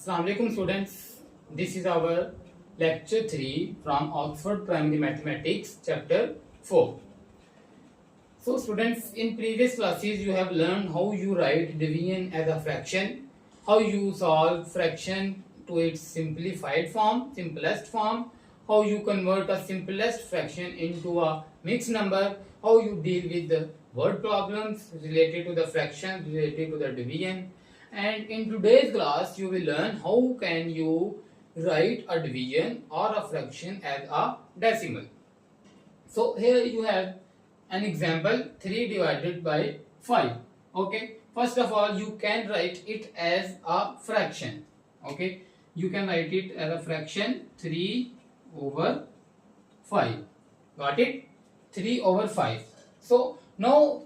Assalamualaikum students, this is our lecture 3 from Oxford Primary Mathematics chapter 4. So students, in previous classes you have learned how you write division as a fraction, how you solve fraction to its simplified form, simplest form, how you convert a simplest fraction into a mixed number, how you deal with the word problems related to the fraction, related to the division. And in today's class you will learn how can you write a division or a fraction as a decimal. So here you have an example 3 divided by 5. Okay, first of all you can write it as a fraction. Okay, you can write it as a fraction 3 over 5. Got it? 3 over 5. So now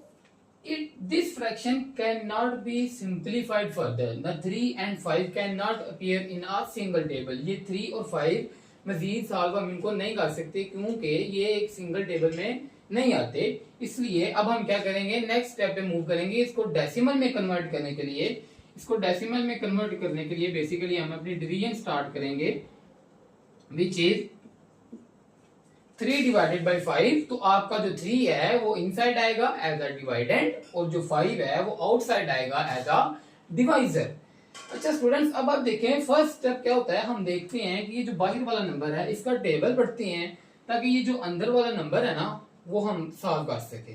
this fraction cannot be simplified further. The 3 and 5 cannot appear in a single table. ये 3 और 5 मजीद solve हम इनको नहीं कर सकते क्योंकि ये एक सिंगल टेबल में नहीं आते. इसलिए अब हम क्या करेंगे, नेक्स्ट स्टेप पे मूव करेंगे. इसको डेसिमल में कन्वर्ट करने के लिए, बेसिकली हम अपनी डिवीजन स्टार्ट करेंगे विच इज 3 डिवाइडेड बाई 5. तो आपका जो 3 है वो इनसाइड आएगा एज अ डिवाइडेंड और जो 5 है वो आउटसाइड आएगा एज अ डिवाइजर. अच्छा स्टूडेंट्स, अब आप देखें फर्स्ट स्टेप क्या होता है. हम देखते हैं कि ये जो बाहर वाला नंबर है इसका टेबल पढ़ते हैं ताकि ये जो अंदर वाला नंबर है ना वो हम सॉल्व कर सके.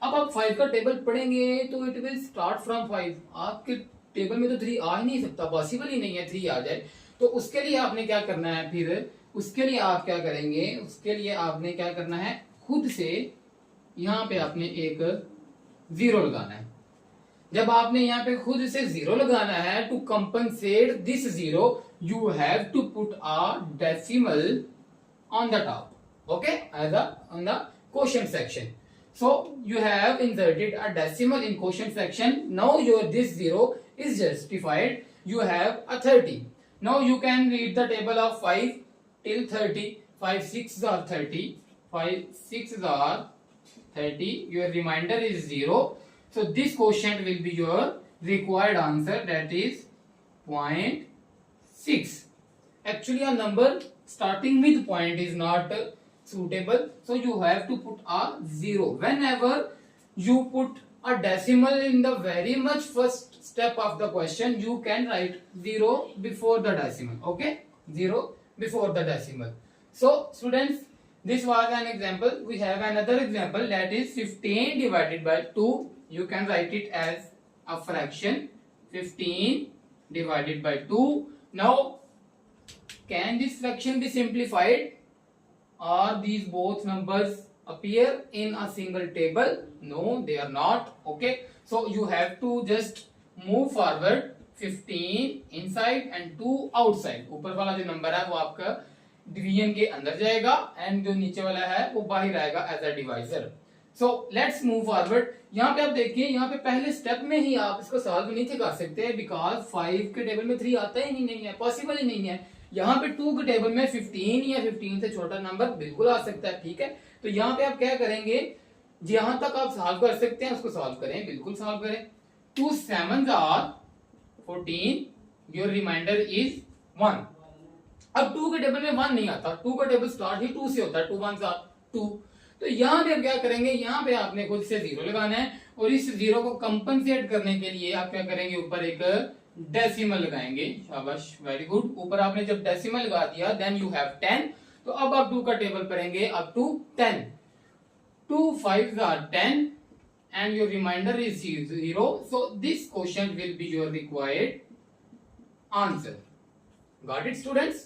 अब आप 5 का टेबल पढ़ेंगे तो इट विल स्टार्ट फ्रॉम 5. आपके टेबल में तो 3 आ ही नहीं सकता, पॉसिबल ही नहीं है 3 आ जाए. तो उसके लिए आपने क्या करना है, फिर उसके लिए आप क्या करेंगे, उसके लिए आपने क्या करना है, खुद से यहाँ पे आपने एक 0 लगाना है. जब आपने यहाँ पे खुद से 0 लगाना है, to compensate this 0 you have to put a decimal on the top. Okay, as a on the quotient section. So you have inserted a decimal in quotient section. Now your this 0 is justified. You have a 30. Now you can read the table of 5 till 30. 5 6s are 30. 5 6s are 30. Your remainder is 0. So this quotient will be your required answer, that is 0.6. Actually a number starting with point is not suitable, so you have to put a 0. Whenever you put a decimal in the very much first step of the question, you can write 0 before the decimal. Okay, 0 before the decimal. So students, this was an example. We have another example, that is 15 divided by 2. You can write it as a fraction 15 divided by 2. Now can this fraction be simplified? Are these both numbers appear in a single table? No, they are not. Okay, so you have to just move forward. 15 inside and 2 outside. ऊपर वाला जो number है वो आपका division के अंदर जाएगा and जो नीचे वाला है वो बाहर आएगा as a divisor. So let's move forward. यहाँ पे आप देखिए, यहाँ पे पहले स्टेप में ही आप इसको सॉल्व नहीं थे कर सकते बिकॉज 5 के टेबल में 3 आता ही नहीं है, पॉसिबल ही नहीं है. यहाँ पे 2 के टेबल में 15 या 15 से छोटा नंबर बिल्कुल आ सकता है. ठीक है, तो यहाँ पे आप क्या करेंगे, जहां तक आप सॉल्व कर सकते हैं उसको सॉल्व करें, बिल्कुल सॉल्व करें. 2 7s are 14. Your reminder is 1. अब 2 के टेबल में 1 नहीं आता, 2 का टेबल स्टार्ट ही 2 से होता है. 2 1s are 2. तो यहाँ पे आप क्या करेंगे, यहाँ पे आपने खुद से 0 लगाना है और इस 0 को कंपनसेट करने के लिए आप क्या करेंगे, ऊपर एक डेसिमल लगाएंगे. शाबाश, वेरी गुड. ऊपर आपने जब डेसिमल लगा दिया देन यू हैव 10. तो अब आप 2 का टेबल पढ़ेंगे up to 10. 2 5s are 10 and your remainder is 0. So this quotient will be your required answer. Got it students?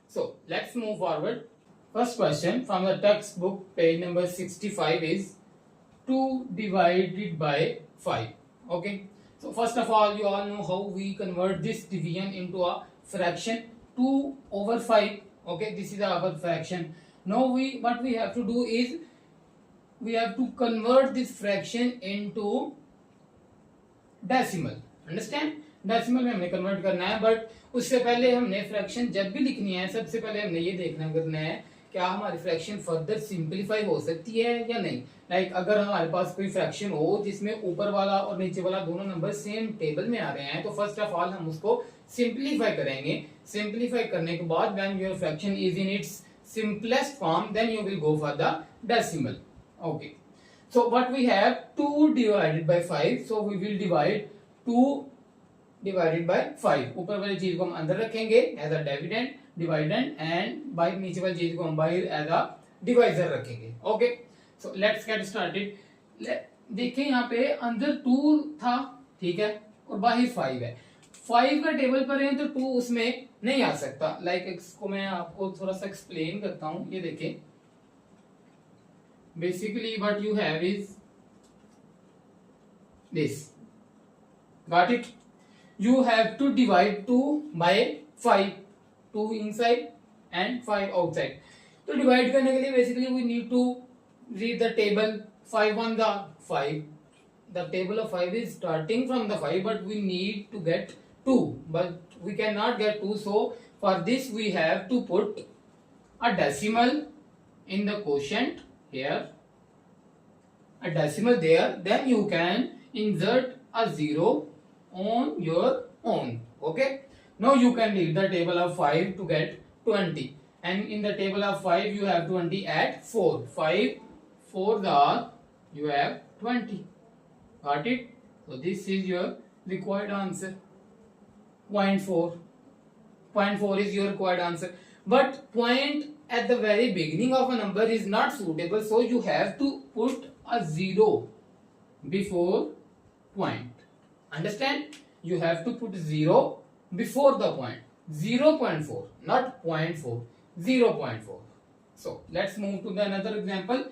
So let's move forward. First question from the textbook, page number 65 is 2 divided by 5. Okay, so first of all you all know how we convert this division into a fraction. 2 over 5. Okay, this is our fraction. Now what we have to do is we have to convert this fraction into decimal. Understand? Decimal में हमने convert करना है, but उससे पहले हमने fraction जब भी लिखनी है सबसे पहले हमने ये देखना करना है क्या हमारी फ्रैक्शन फर्दर सिंपलीफाई हो सकती है या नहीं। लाइक अगर हमारे पास कोई फ्रैक्शन हो जिसमें ऊपर वाला और नीचे वाला दोनों नंबर सेम टेबल में आ रहे हैं, तो फर्स्ट ऑफ ऑल हम उसको सिंपलीफाई करेंगे। सिंपलीफाई करने के बाद when your fraction is in its simplest form, then you will go for the decimal. Okay, so what we have, 2 divided by 5, so we will divide 2 divided by 5। ऊपर वाली चीज को हम अंदर रखेंगे as a dividend and by नीचे वाली चीज को हम बाहर एज अ डिवाइजर रखेंगे। Okay, so let's get started. देखिए यहाँ पे अंदर 2 था, ठीक है, और बाहर 5 है। 5 का टेबल पर है तो 2 उसमें नहीं आ सकता। लाइक इसको मैं आपको थोड़ा सा एक्सप्लेन करता हूं। ये देखिए, basically what you have is this, got it. You have to divide 2 by 5, 2 inside and 5 outside. तो डिवाइड करने के लिए basically we need to read the table. 5 1 the 5, the table of 5 is starting from the 5, but we need to get 2, but we cannot get 2, so for this we have to put a decimal in the quotient here, a decimal there, then you can insert a 0 on your own. Okay, now you can read the table of 5 to get 20, and in the table of 5 you have 20 at 4, 5 4 are you have 20, got it? So this is your required answer, 0.4. 0.4 is your required answer, but point at the very beginning of a number is not suitable, so you have to put a 0 before point. Understand? You have to put 0 before the point. 0.4, not 0.4, 0.4. So let's move to the another example.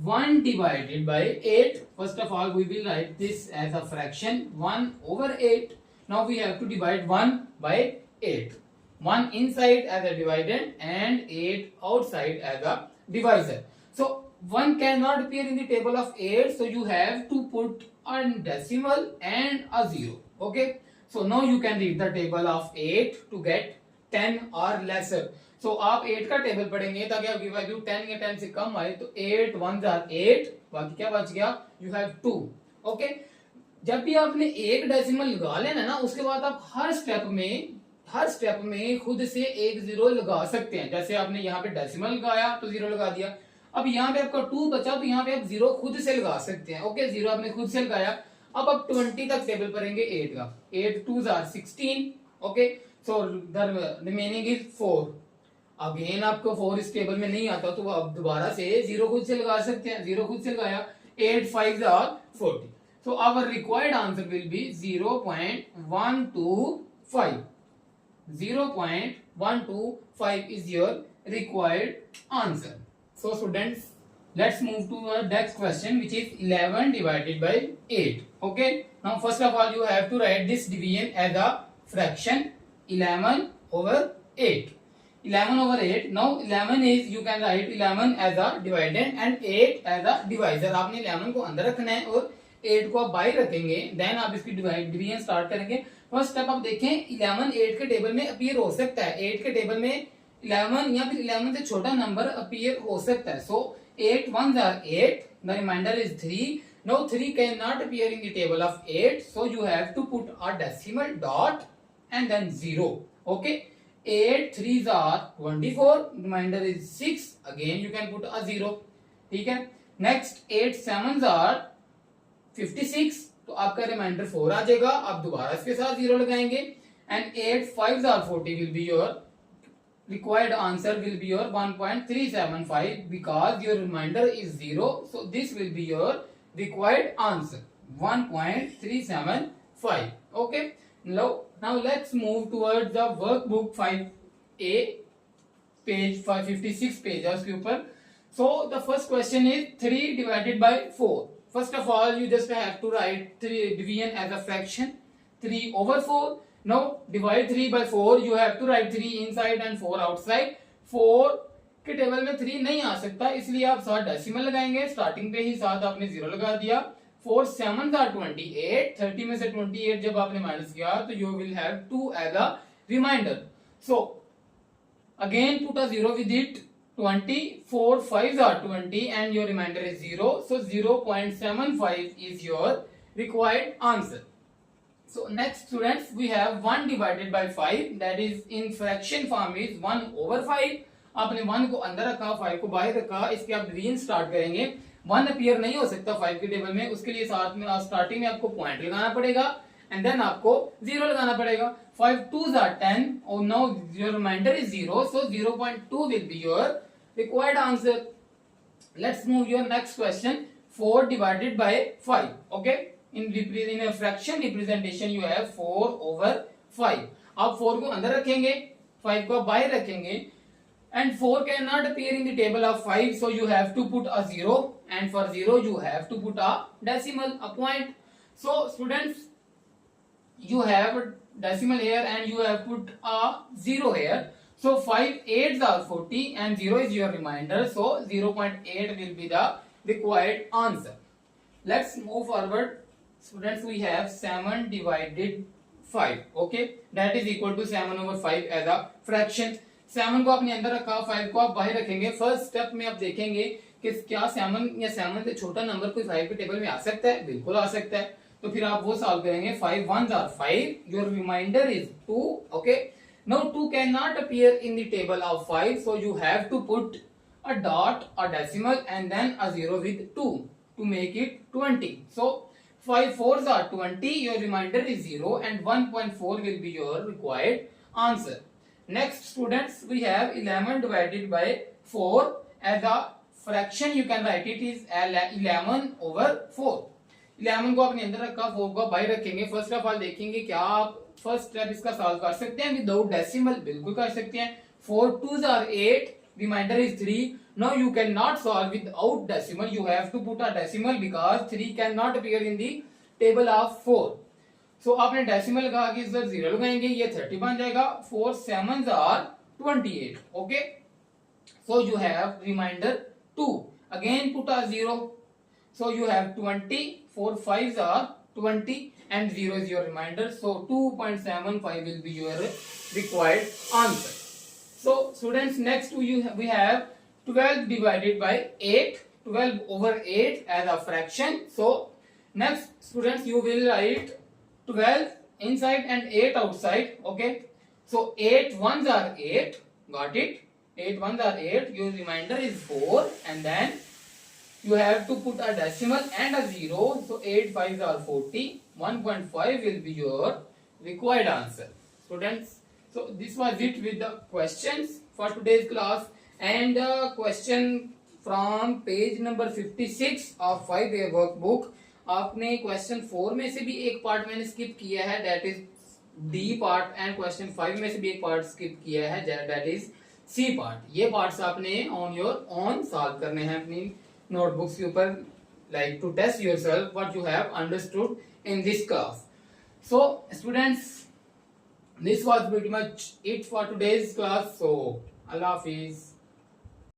1 divided by 8. First of all we will write this as a fraction, 1 over 8. Now we have to divide 1 by 8. 1 inside as a dividend and 8 outside as a divisor. So 1 cannot appear in the table of 8, so you have to put a decimal and a 0. Okay, so now you can read the table of 8 to get 10 or lesser. So आप 8 का table पढ़ेंगे ताकि आपकी value 10 या 10 से कम आए। तो 8 1 are 8, बाकी क्या बच गया, you have 2. ओके, जब भी आपने एक डेसिमल लगा लेना ना, उसके बाद आप हर स्टेप में खुद से एक 0 लगा सकते हैं। जैसे आपने यहाँ पे डेसिमल लगाया तो 0 लगा दिया। अब यहाँ पे आपका 2 बचा तो यहाँ पे आप 0 खुद से लगा सकते हैं। ओके, 0 आपने खुद से लगाया। अब आप 20 तक टेबल पढ़ेंगे 8 का। 8 2 are 16. Okay, so the remaining is 4। Again आपको 4 इस टेबल में नहीं आता तो आप दोबारा से 0 खुद से लगा सकते हैं। 0 खुद से लगाया, 8 5 are 40. So our required answer will be 0.125. 0.125 is your required answer. So students, let's move to our next question, which is 11 divided by 8. Okay, now first of all you have to write this division as a fraction, 11 over 8. 11 over 8. Now 11 is, you can write 11 as a dividend and 8 as a divisor. आपने 11 को अंदर रखना है और 8 को आप बाहर रखेंगे, देन आप इसकी डिवीजन स्टार्ट करेंगे। फर्स्ट स्टेप आप देखें, 11 8 के टेबल में अपीयर हो सकता है। 8 के टेबल में 11 या फिर 11 से छोटा नंबर अपीयर हो सकता है। सो 8 1 are 8, the remainder is 3. Now 3 cannot appear in the table of 8, so you have to put a decimal dot and then 0. Okay, 8 3s are 24, remainder is 6, again you can put a 0. ठीक है, next 8 7s are 56, तो आपका reminder 4 आ जाएगा। आप दोबारा इसके साथ 0 लगाएंगे and 8 5s are 40 will be your required answer, will be your 1.375 because your remainder is 0, so this will be your required answer, 1.375. Okay, now let's move towards the workbook 5A, page 556 page है उसके ऊपर। So the first question is 3 divided by 4. First of all, you just have to write 3 division as a fraction, 3 over 4. Now divide 3 by 4. You have to write 3 inside and 4 outside. 4 के table में 3 नहीं आ सकता, इसलिए आप साथ decimal लगाएंगे। Starting पे ही साथ आपने 0 लगा दिया। 4 7s are 28. 30 में से 28 जब आपने माइनस किया तो you will have 2 as a remainder. So again put a 0 with it 20, 4 5s are 20 and your remainder is 0. So 0.75 is your required answer. So next students, we have 1 divided by 5, that is in fraction form is 1 over 5. आपने 1 को अंदर रखा, 5 को बाहर रखा, इसके आप division start करेंगे. 1 अपीयर नहीं हो सकता 5 के टेबल में, उसके लिए साथ में स्टार्टिंग में आपको पॉइंट लगाना पड़ेगा एंड देन आपको 0 लगाना पड़ेगा. 5 2s are 10 और now your remainder is 0, so 0.2 will be your required answer. Let's move your next question. 4 divided by 5. Okay, in a fraction representation you have 4 over 5. आप 4 को अंदर रखेंगे, 5 को बाहर रखेंगे and 4 cannot appear in the table of 5, so you have to put a 0 and for 0 you have to put a decimal, a point. So students, you have a decimal here and you have put a 0 here. So 5 8s are 40 and 0 is your remainder, so 0.8 will be the required answer. Let's move forward. Students, we have 7 divided 5. Okay, that is equal to 7 over 5 as a fraction. 7 को आपने अंदर रखा, 5 को आप बाहर रखेंगे. First step में आप देखेंगे कि क्या 7 या 7 से छोटा नंबर कोई 5 के टेबल में आ सकता है. बिल्कुल आ सकता है. तो फिर आप वो सॉल्व करेंगे. 5 1s are 5, your remainder is 2. Okay, now 2 cannot appear in the table of 5, so you have to put a dot, a decimal and then a 0 with 2 to make it 20. So 5 4s are 20, your remainder is 0 and 1.4 will be your required answer. Next students, we have 11 divided by 4 as a fraction. You can write it is 11 over 4. 11 को आपने अंदर रखा, 4 को बाहर रखेंगे. First of all देखेंगे क्या आप फर्स्ट स्टेप इसका सॉल्व कर सकते हैं विदाउट डेसिमल. बिल्कुल कर सकते हैं. 4 2s are 8, remainder is 3. Now you cannot solve without decimal, you have to put a decimal because 3 cannot appear in the table of 4. So आपने डेसिमल लगा के इधर 0 लगाएंगे, ये 30 बन जाएगा. 4 7s are 28. Okay, so you have remainder 2. Again put a 0, so you have 20. 4 5s are 20 and 0 is your remainder, so 2.75 will be your required answer. So students, next we have 12 divided by 8, 12 over 8 as a fraction. So next students, you will write 12 inside and 8 outside. Okay, so 8 1s are 8, got it. 8 1s are 8, your remainder is 4 and then you have to put a decimal and a 0, so 8 5s are 40. 1.5 will be your required answer. Students, so this was it with the questions for today's class, and question from page number 56 of 5A workbook. आपने question 4 में से भी एक part मैंने skip किया है, that is D part, and question 5 में से भी एक पार्ट स्किप किया है, दैट इज सी पार्ट. ये पार्ट्स आपने ऑन योर ऑन सॉल्व करने हैं अपनी नोटबुक्स के ऊपर, like to test yourself what you have understood in this class. So students, this was pretty much it for today's class. So Allah Hafiz.